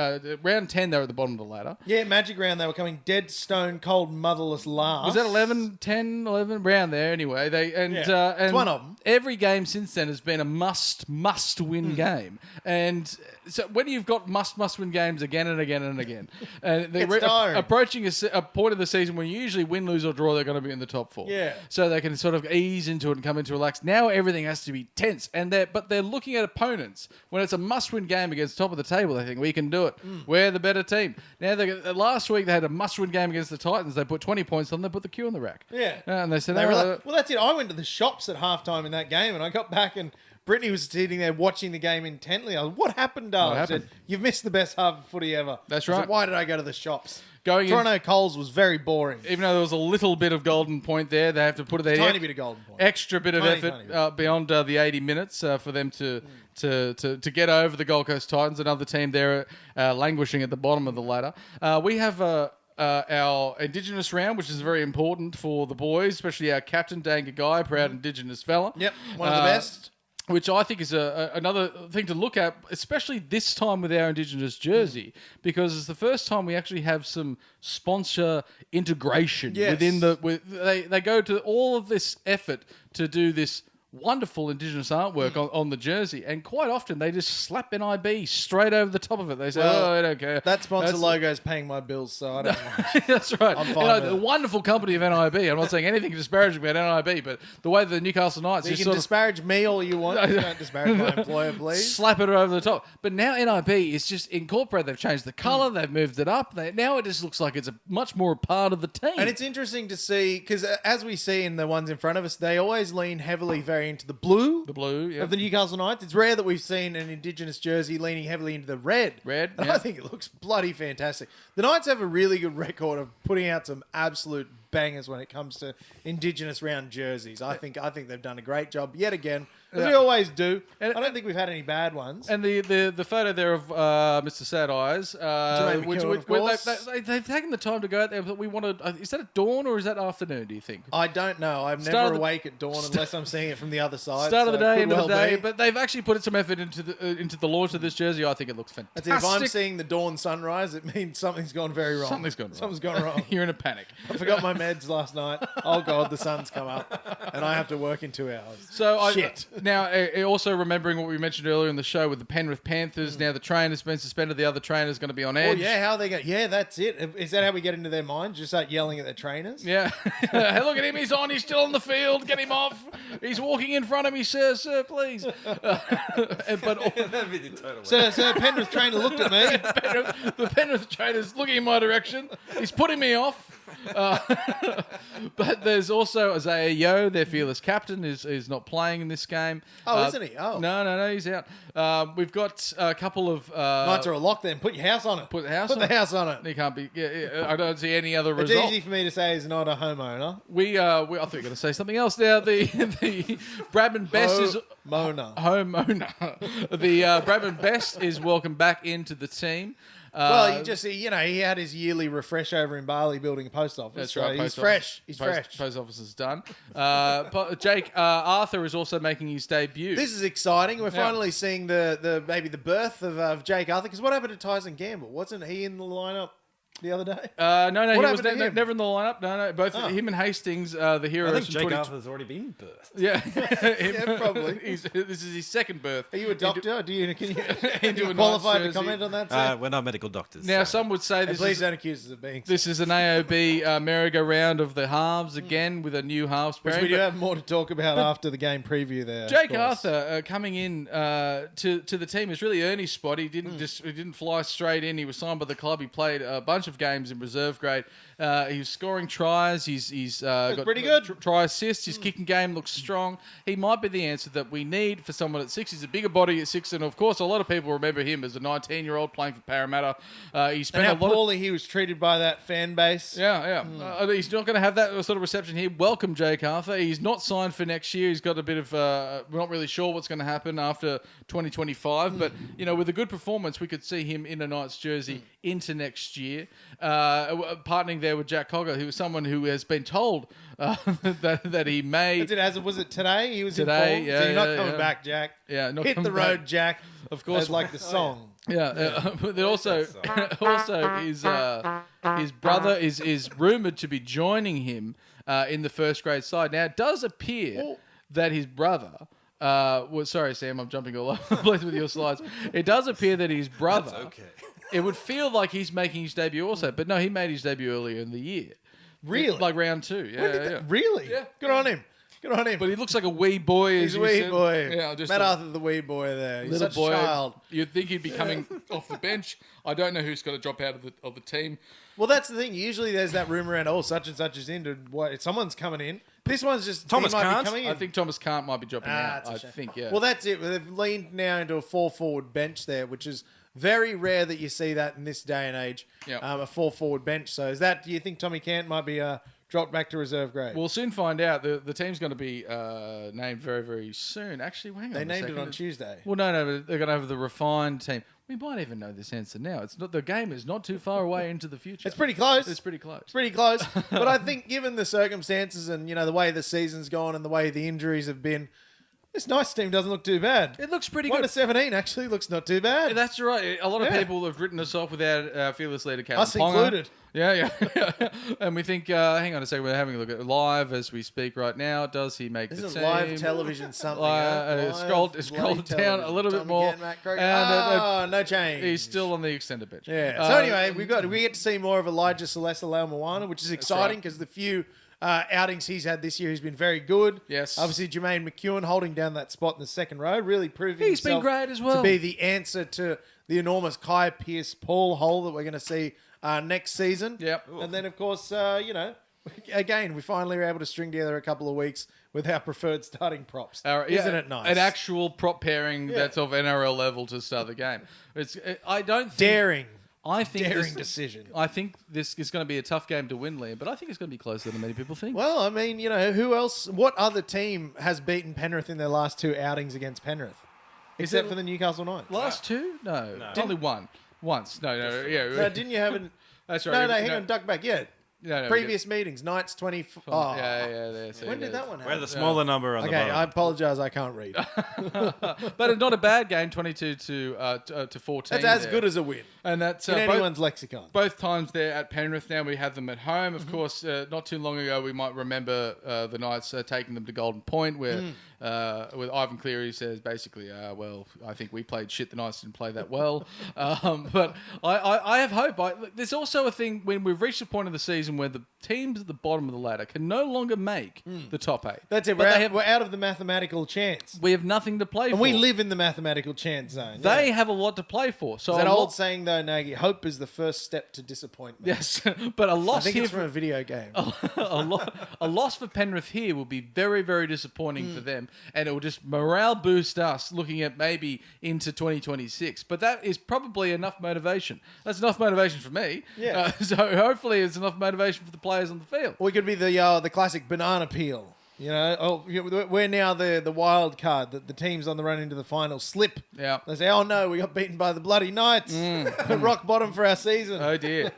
round 10, they were at the bottom of the ladder. Yeah, Magic Round, they were coming dead stone cold motherless last. Was that 11, 10, 11? Round there anyway. And It's one of them. Every game since then has been a must-win game. And so when you've got must-win games again and again and again, and they're tiring. approaching a point of the season where you usually win, lose, or draw, they're going to be in the top 4. Yeah. So they can sort of ease into it and come into relax. Now everything has to be tense. But they're looking at opponents. When it's a must-win game against top of the table, they think, we can do it. We're the better team. Now, last week they had a must-win game against the Titans. They put 20 points on them. They put the Q on the rack. Yeah. And they said, They were like, well, that's it. I went to the shops at halftime in that game, and I got back, and Brittany was sitting there watching the game intently. I was, what happened, darling? What happened? She said, you've missed the best half of footy ever. That's I said, right. why did I go to the shops? Toronto Coles was very boring. Even though there was a little bit of golden point there, they have to put their Tiny bit of golden point. extra bit of Tiny effort bit. beyond the 80 minutes for them to get over the Gold Coast Titans, another team there languishing at the bottom of the ladder. We have our Indigenous round, which is very important for the boys, especially our captain, Dan Gagai, proud Indigenous fella. Yep, one of the best. Which I think is another thing to look at, especially this time with our Indigenous jersey, because it's the first time we actually have some sponsor integration within the. They go to all of this effort to do this wonderful Indigenous artwork on the jersey, and quite often they just slap NIB straight over the top of it. They say, I don't care. That sponsor logo is paying my bills, so I don't mind. That's right. I'm fine with the it. wonderful company of NIB. I'm not saying anything disparaging about NIB, but the way the Newcastle Knights You just can sort of disparage me all you want. Just don't disparage my employer, please. slap it over the top. But now NIB is just incorporated. They've changed the colour. They've moved it up. Now it just looks like it's a much more a part of the team. And it's interesting to see, because as we see in the ones in front of us, they always lean heavily very into the blue. the blue, yeah. Of the Newcastle Knights. It's rare that we've seen an Indigenous jersey leaning heavily into the red. Red, And yeah. I think it looks bloody fantastic. The Knights have a really good record of putting out some absolute bangers when it comes to Indigenous round jerseys. I think they've done a great job yet again, as we always do. And- I don't think we've had any bad ones. And the photo there of Mr. Sad Eyes, Jermaine McKeown, of course. they've taken the time to go out there. But we wanted. Is that at dawn or is that afternoon? Do you think? I don't know. I'm Start never of the- awake at dawn unless I'm seeing it from the other side. Start of the so day, could end of the well day. be. But they've actually put some effort into the launch of this jersey. I think it looks That's fantastic. it. If I'm seeing the dawn sunrise, it means something's gone very wrong. Something's gone wrong. Something's gone wrong. You're in a panic. I forgot my meds last night. Oh God, the sun's come up, and I have to work in 2 hours. So Shit. Now, also remembering what we mentioned earlier in the show with the Penrith Panthers. Now the trainer's been suspended. The other trainer's going to be on Oh edge. yeah, how are they going? Yeah, that's it. Is that how we get into their minds? Just start yelling at their trainers? Yeah. Hey, look at him. He's on. He's still on the field. Get him off. He's walking in front of me, sir. Sir, please. But That'd be the total. So Penrith trainer looked at me. the Penrith trainer's looking in my direction. He's putting me off. But there's also Isaiah Yeo, their fearless captain, is not playing in this game. Oh, isn't he? Oh. No, he's out. We've got a couple of... Nights are a lock then. Put your house on it. Put the house Put on the house on it. He can't be... Yeah, I don't see any other It's result. easy for me to say he's not a homeowner. I thought you were going to say something else now. The Bradman Best is... Homeowner. The Bradman Best is welcome back into the team. Well, he had his yearly refresh over in Bali building a post office. That's so right. He's fresh. He's fresh. Post office is done. But Jake Arthur is also making his debut. This is exciting. We're finally seeing maybe the birth of Jake Arthur. Because what happened to Tyson Gamble? Wasn't he in the lineup the other day? No, he was happened to him? never in the lineup. No, both him and Hastings, the heroes. I think from Jake 20 Arthur's already been birthed. Yeah, Yeah, probably. This is his second birth. Are you a doctor? Can you Into a qualified to Knights comment on that? Sir? We're not medical doctors. Now, so- some would say And please don't accuse us of being. this is an AOB merry-go-round of the halves again with a new halves Which pairing. we do But have more to talk about after the game preview there. of Jake course. Arthur coming in to the team has really earned his spot. He didn't fly straight in. He was signed by the club. He played a bunch of games in reserve grade. He was scoring tries. He's got pretty good. Try assists. His kicking game looks strong. He might be the answer that we need for someone at 6. He's a bigger body at 6, and of course, a lot of people remember him as a 19-year-old playing for Parramatta. He And spent how a lot of poorly he was treated by that fan base. yeah. He's not going to have that sort of reception here. Welcome, Jake Arthur. He's not signed for next year. He's got a bit of... we're not really sure what's going to happen after 2025. But, with a good performance, we could see him in a Knights jersey into next year. Partnering there with Jack Cogger, who was someone who has been told that he may... Was it today? He was Today, informed. yeah, So you're not yeah, coming yeah. back, Jack. Yeah, not Hit coming the road, back. Jack. Of course. As like the song. But then also his brother is rumored to be joining him in the first grade side. Now it does appear that his brother. Sorry, Sam, I'm jumping all over the place with your slides. It does appear that his brother. That's okay. It would feel like he's making his debut also, but no, he made his debut earlier in the year. Really? Like round 2. Yeah. Really? Yeah. Good on him. Good on him. But he looks like a wee boy. He's as a you wee said. boy. Yeah, just Matt a Arthur, the wee boy there. He's little such boy. a child. You'd think he'd be coming off the bench. I don't know who's going to drop out of the team. Well, that's the thing. Usually there's that rumor around, such and such is in. Someone's coming in. This one's just Thomas he might be Kant? coming in. I think Thomas Kant might be dropping out. that's a I shame. think, yeah. Well, that's it. They've leaned now into a 4-forward bench there, which is very rare that you see that in this day and age. Yep. A 4-forward bench. So do you think Tommy Kant might be dropped back to reserve grade? We'll soon find out. The team's going to be named very, very soon. Actually, hang on. They named second. it on Tuesday. Well, no, but they're going to have the refined team. We might even know this answer now. It's not. The game is not too far away into the future. It's pretty close. It's pretty close. It's pretty close. But I think given the circumstances and, the way the season's gone and the way the injuries have been, this Knights team doesn't look too bad. It looks pretty 1-17 actually looks not too bad. That's right. A lot of Yeah. people have written us off without our fearless leader, Calvin Us Ponga. included. Yeah. And we think, hang on a second, we're having a look at live as we speak right now. Does he make the Isn't team? live television something? Scroll Live down a little bit Tom more. again, Matt Croker. And, no change. he's still on the extended bench. Yeah. So anyway, we get to see more of Elijah Celeste Moana, which is exciting right. because the few outings he's had this year, he's been very good. Yes. Obviously, Jermaine McEwen holding down that spot in the second row, really proving He's been himself great as well. to be the answer to the enormous Kai Pearce-Paul hole that we're going to see next season. Yep. And then, of course, again, we finally were able to string together a couple of weeks with our preferred starting props. Isn't it nice? An actual prop pairing that's of NRL level to start the game. I don't think... Daring decision. I think this is going to be a tough game to win, Liam, but I think it's going to be closer than many people think. Well, I mean, who else? What other team has beaten Penrith in their last 2 outings against Penrith? Except for the Newcastle Knights. Last 2? No. Only one. Once. No, yeah. No, didn't you have an... That's right. No, hang on, duck back. Yeah. No, Previous meetings, Knights 20... Oh. Yeah. When did that one happen? We're the smaller number on the Okay, bottom. I apologise, I can't read. But it's not a bad game, 22 to 14. That's as there. good as a win And that's in anyone's lexicon. both times they're at Penrith. Now we have them at home. Of course, not too long ago, we might remember the Knights taking them to Golden Point, where with Ivan Cleary says basically, well, I think we played shit. The Knights didn't play that well. But I have hope. There's also a thing when we've reached a point of the season where the teams at the bottom of the ladder can no longer make the top 8. That's it. But We're out of the mathematical chance. we have nothing to play for. And we live in the mathematical chance zone. They have a lot to play for. So Is that a old lot- saying, though, Nagy? Hope is the first step to disappointment. Yes, but a I loss think here it's from a video game. a loss for Penrith here will be very, very disappointing for them, and it will just morale boost us looking at maybe into 2026. But that is probably enough motivation. That's enough motivation for me. Yeah. So hopefully it's enough motivation for the players on the field. We could be the classic banana peel. You know, we're now the wild card that the teams on the run into the final slip. Yeah. They say, oh no, we got beaten by the bloody Knights. Rock bottom for our season. Oh dear,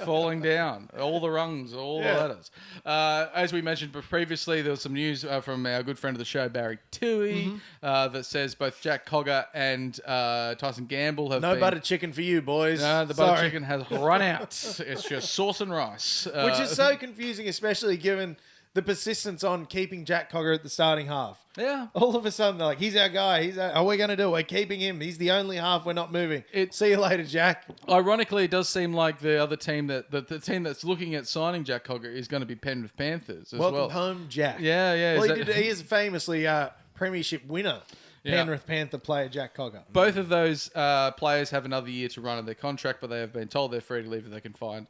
falling down all the rungs, all the ladders. As we mentioned previously, there was some news from our good friend of the show, Barry Toohey, that says both Jack Cogger and Tyson Gamble have No been... butter chicken for you, boys. No, the butter Sorry. chicken has run out. It's just sauce and rice. Which is so confusing, especially given the persistence on keeping Jack Cogger at the starting half. Yeah. All of a sudden, they're like, he's our guy. Are we going to do it? We're keeping him. He's the only half we're not moving. See you later, Jack. Ironically, it does seem like the other team the team that's looking at signing Jack Cogger is going to be Penrith Panthers as Welcome well. home, Jack. Yeah. Well, Is he is famously premiership winner, Yeah. Penrith Panther player Jack Cogger. Both of those players have another year to run on their contract, but they have been told they're free to leave if they can find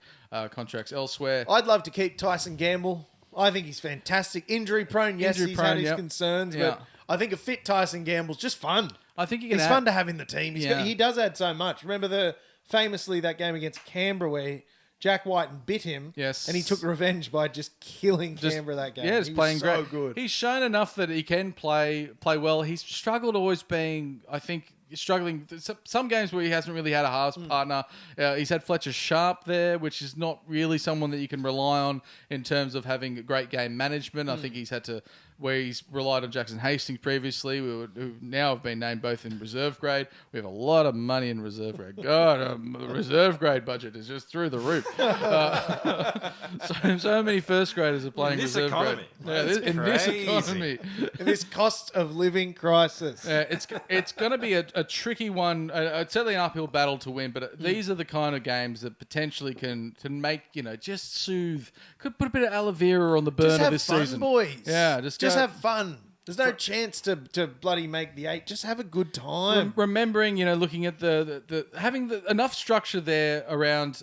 contracts elsewhere. I'd love to keep Tyson Gamble. I think he's fantastic. Injury prone, yes, he's had his concerns, Yeah. but I think a fit Tyson Gamble's just fun. I think you can It's fun to have in the team. He does add so much. Remember famously that game against Canberra where Jack White bit him, Yes. and he took revenge by just killing Canberra that game. Yeah, he's He was playing so great. good. He's shown enough that he can play well. He's struggled always being, I think, struggling. Some games where he hasn't really had a halves partner. He's had Fletcher Sharp there, which is not really someone that you can rely on in terms of having great game management. I think he's had to, where he's relied on Jackson Hastings previously, who now have been named both in reserve grade. We have a lot of money in reserve grade. God, the reserve grade budget is just through the roof. So many first graders are playing this reserve economy. grade. That's In this crazy. economy. In this cost of living crisis. It's going to be a tricky one. It's certainly an uphill battle to win, but these are the kind of games that potentially can make, just soothe. Could put a bit of aloe vera on the burn Just of have this fun, season. boys. Yeah, just have fun. There's no chance to bloody make the 8. Just have a good time. Remembering, looking at the having enough structure there around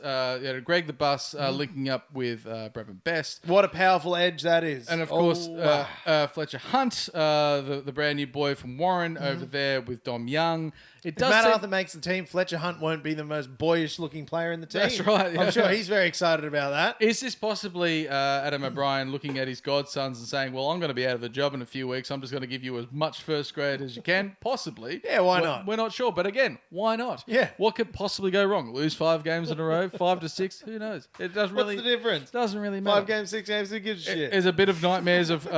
Greg the Bus linking up with Brevin Best. What a powerful edge that is. And of course, Fletcher Hunt, the brand new boy from Warren over there with Dom Young. It if does Matt seem- Arthur makes the team, Fletcher Hunt won't be the most boyish-looking player in the team. That's right, yeah. I'm sure he's very excited about that. Is this possibly Adam O'Brien looking at his godsons and saying, well, I'm going to be out of a job in a few weeks. I'm just going to give you as much first grade as you can? Possibly. Yeah, why not? We're not sure. But again, why not? Yeah. What could possibly go wrong? Lose 5 games in a row? 5 to 6? Who knows? It doesn't What's really... the difference? Doesn't really matter. 5 games, 6 games, who gives a shit? There's a bit of nightmares of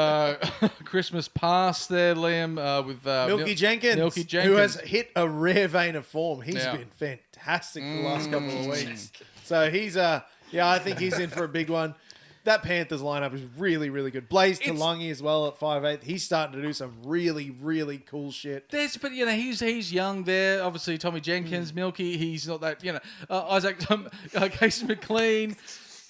Christmas past there, Liam, with Milky Jenkins, Milky Jenkins, who has hit a rare vein of form. He's Yeah. been fantastic the last couple of weeks. So he's, I think he's in for a big one. That Panthers lineup is really, really good. Blaze Talangi as well at 5'8". He's starting to do some really, really cool shit. But he's young there. Obviously, Tommy Jenkins, Milky. He's not that. Isaac Casey McLean.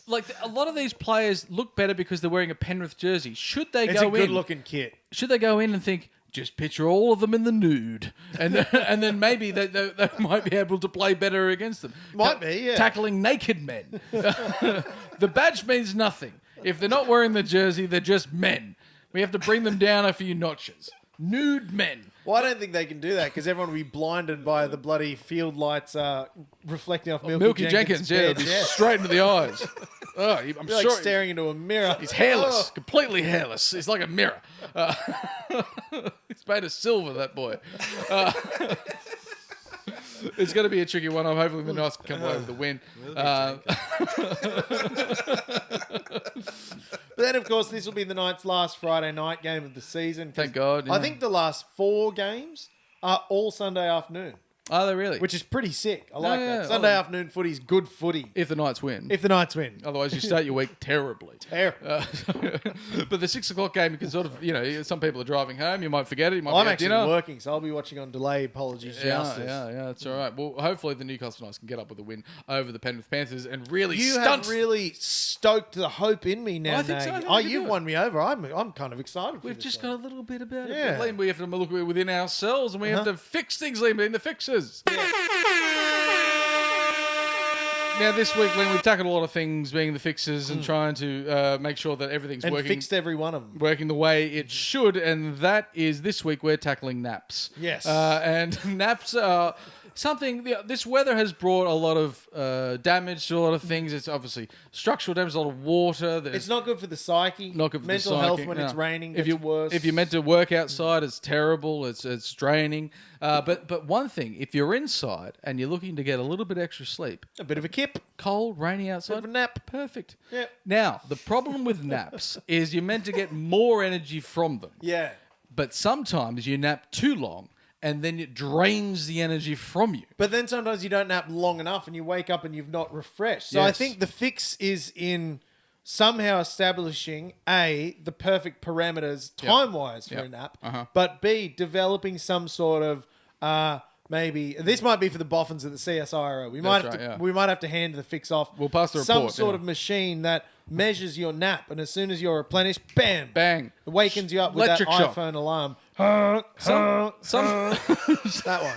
Like a lot of these players look better because they're wearing a Penrith jersey. Should they It's go a in? good-looking kit. Should they go in and think? Just picture all of them in the nude, and then maybe they might be able to play better against them. Might be, yeah. Tackling naked men. The badge means nothing. If they're not wearing the jersey, they're just men. We have to bring them down a few notches. Nude men. Well, I don't think they can do that because everyone will be blinded by the bloody field lights reflecting off Milky Jenkins, yeah, bed. it'll be straight into the eyes. Oh, I'm You're like sure staring into a mirror. he's hairless, Oh. completely hairless. He's like a mirror. He's made of silver, that boy. It's going to be a tricky one. Hopefully the Knights can come away with the win. But then, of course, this will be the Knights' last Friday night game of the season. 'cause Thank God, I yeah. think the last 4 games are all Sunday afternoon. Are they really? which is pretty sick. I like yeah. that. Sunday afternoon footy's good footy. if the Knights win. If the Knights win. Otherwise, you start your week terribly. Terrible. But the 6 o'clock game, you can sort of, some people are driving home. You might forget it. You might I'm be at actually dinner. working, so I'll be watching on delay. Apologies, Joust. Yeah, that's all right. Well, hopefully the Newcastle Knights can get up with a win over the Penrith Panthers and really You stunt. have really stoked the hope in me now, I think so. I Naggy. think Oh, we can you've do it. won me over. I'm kind of excited for We've this just one. got a little bit about it. Yeah. But Liam, we have to look within ourselves and we have to fix things, Liam, in the fixes. Now, this week, Liam, we've tackled a lot of things being the fixes and trying to make sure that everything's and working. fixed every one of them. Working the way it should, and that is this week we're tackling naps. Yes. And naps are something. This weather has brought a lot of damage to a lot of things. It's obviously structural damage, a lot of water. It's not good for the psyche. Not good for mental the health psyche, when no. it's raining. If It's worse. If you're meant to work outside, it's terrible. It's draining. But one thing, if you're inside and you're looking to get a little bit extra sleep, a bit of a kip, cold, rainy outside, bit of a nap. perfect. Yep. Now the problem with naps is you're meant to get more energy from them. Yeah. But sometimes you nap too long and then it drains the energy from you. But then sometimes you don't nap long enough and you wake up and you've not refreshed. So I Yes. think the fix is in somehow establishing A, the perfect parameters time-wise for a nap, but B, developing some sort of maybe this might be for the boffins at the CSIRO. We might have right, to yeah. we might have to hand the fix off. We'll pass the some report, sort yeah. of machine that measures your nap, and as soon as you're replenished, bam, Bang. it wakens you up with Electric that shock. iPhone alarm. Some That one.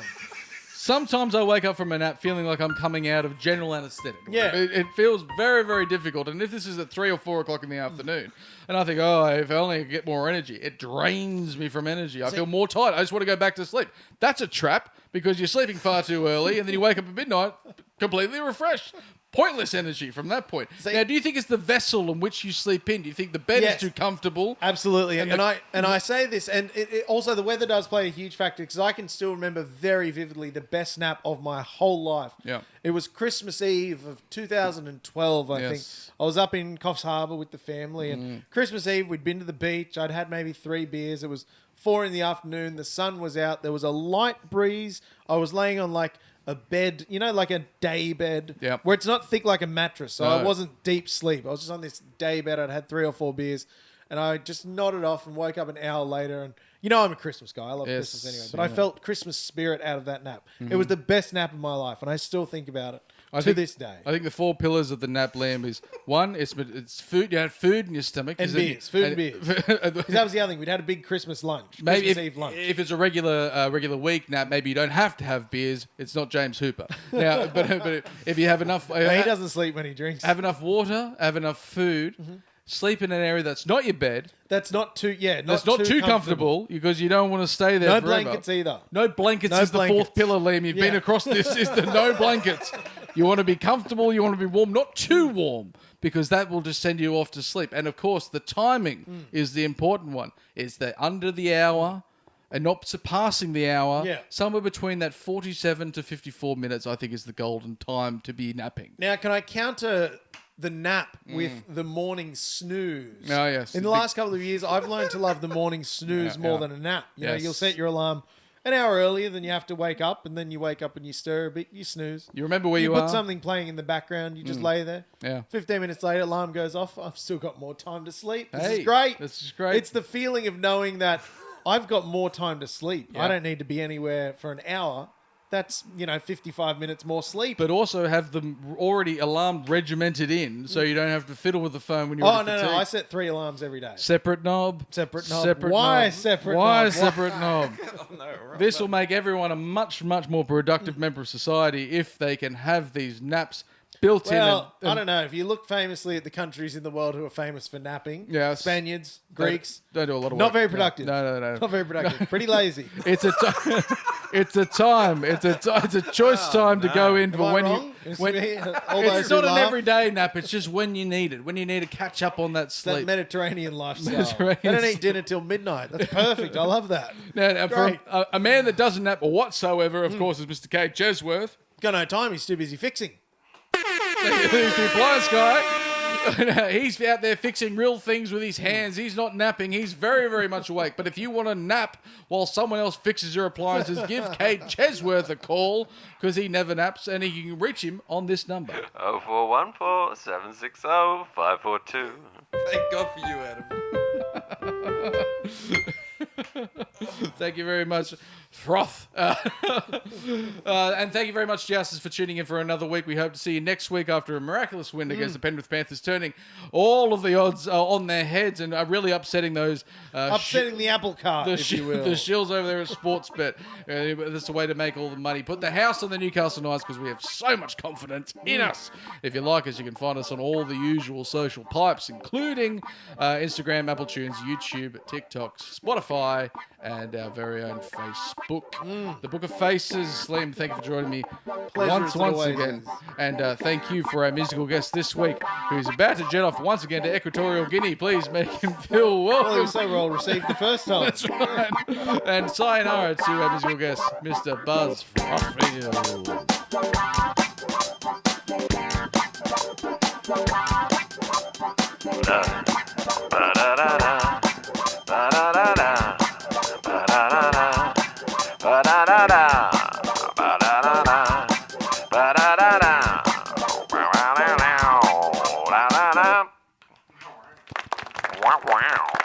Sometimes I wake up from a nap feeling like I'm coming out of general anesthetic. Yeah. It feels very, very difficult. And if this is at 3 or 4 o'clock in the afternoon, and I think, if I only get more energy, it drains me from energy. I feel more tired. I just want to go back to sleep. That's a trap because you're sleeping far too early and then you wake up at midnight completely refreshed. Pointless energy from that point. Now, do you think it's the vessel in which you sleep in? Do you think the bed Yes. is too comfortable? Absolutely, and I say this, and it also the weather does play a huge factor because I can still remember very vividly the best nap of my whole life. Yeah. It was Christmas Eve of 2012, I think. Yes. I was up in Coffs Harbour with the family, and Christmas Eve we'd been to the beach. I'd had maybe 3 beers. It was 4 in the afternoon. The sun was out. There was a light breeze. I was laying on like a bed, like a day bed, Yep. where it's not thick like a mattress. So No. I wasn't deep sleep. I was just on this day bed. I'd had 3 or 4 beers, and I just nodded off and woke up an hour later. And I'm a Christmas guy. I love Yes, Christmas anyway. But I felt Christmas spirit out of that nap. Mm-hmm. It was the best nap of my life, and I still think about it to this day. I think the 4 pillars of the nap, Liam, is one, it's food. You had food in your stomach. And 'cause then beers, food and beers. 'Cause that was the other thing. We'd had a big Christmas lunch, Maybe Christmas Eve lunch. if it's a regular week nap, maybe you don't have to have beers. It's not James Hooper. Now, but if you have enough, No, he doesn't sleep when he drinks. have enough water, have enough food, sleep in an area that's not your bed, That's not too, that's not too comfortable because you don't want to stay there No forever. blankets either. No blankets No is the blankets. 4th pillar, Liam. You've been Yeah. across this. Is the no blankets. You want to be comfortable. You want to be warm, not too warm, because that will just send you off to sleep. And of course, the timing is the important one. It's the under the hour and not surpassing the hour. Yeah. Somewhere between that 47 to 54 minutes, I think, is the golden time to be napping. Now, can I counter the nap with the morning snooze? Oh, yes. In the last couple of years, I've learned to love the morning snooze more than a nap. Yes. You'll set your alarm an hour earlier than you have to wake up, and then you wake up and you stir a bit, you snooze. You remember where you put are? something playing in the background, you just lay there. Yeah. 15 minutes later, alarm goes off. I've still got more time to sleep. This Hey, is great. this is great. It's the feeling of knowing that I've got more time to sleep. Yeah. I don't need to be anywhere for an hour. That's, 55 minutes more sleep. But also have them already alarmed regimented in, so you don't have to fiddle with the phone when you're Oh, already no, fatigued. I set 3 alarms every day. Separate knob. Separate knob. Separate Why knob. separate Why knob? separate knob? This will make everyone a much, much more productive member of society if they can have these naps built Well, in. I don't know. If you look famously at the countries in the world who are famous for napping, Yes. Spaniards, Greeks, Don't do a lot of not work. very productive. No. Not very productive. Pretty lazy. It's a it's a time. It's a choice time to go in Am for I when wrong? you. It's When, me, all those it's who not an laugh. everyday nap. It's just when you need it. When you need to catch up on that That sleep. Mediterranean lifestyle. Mediterranean They don't eat dinner till midnight. That's perfect. I love that. Now, for Great. a man that doesn't nap whatsoever, of course, is Mr. Kate Jesworth. Got no time. He's too busy fixing. He's the appliance guy. He's out there fixing real things with his hands. He's not napping. He's very, very much awake. But if you want to nap while someone else fixes your appliances, give Kate Chesworth a call because he never naps, and you can reach him on this number. 0414 760 542. Thank God for you, Adam. Thank you very much, Froth. And thank you very much, Joust, for tuning in for another week. We hope to see you next week after a miraculous win against the Penrith Panthers, turning all of the odds on their heads and really upsetting those... Upsetting the apple cart, if you will. The shills over there at Sportsbet. That's the way to make all the money. Put the house on the Newcastle Knights because we have so much confidence in us. If you like us, you can find us on all the usual social pipes, including Instagram, Apple Tunes, YouTube, TikTok, Spotify, and our very own Facebook. The Book of Faces. Liam, thank you for joining me once again. And thank you for our musical guest this week, who's about to jet off once again to Equatorial Guinea. Please make him feel welcome. Well, he was so well received the first time. That's right. And sayonara to our musical guest, Mr. Buzz Fruffield. Wow.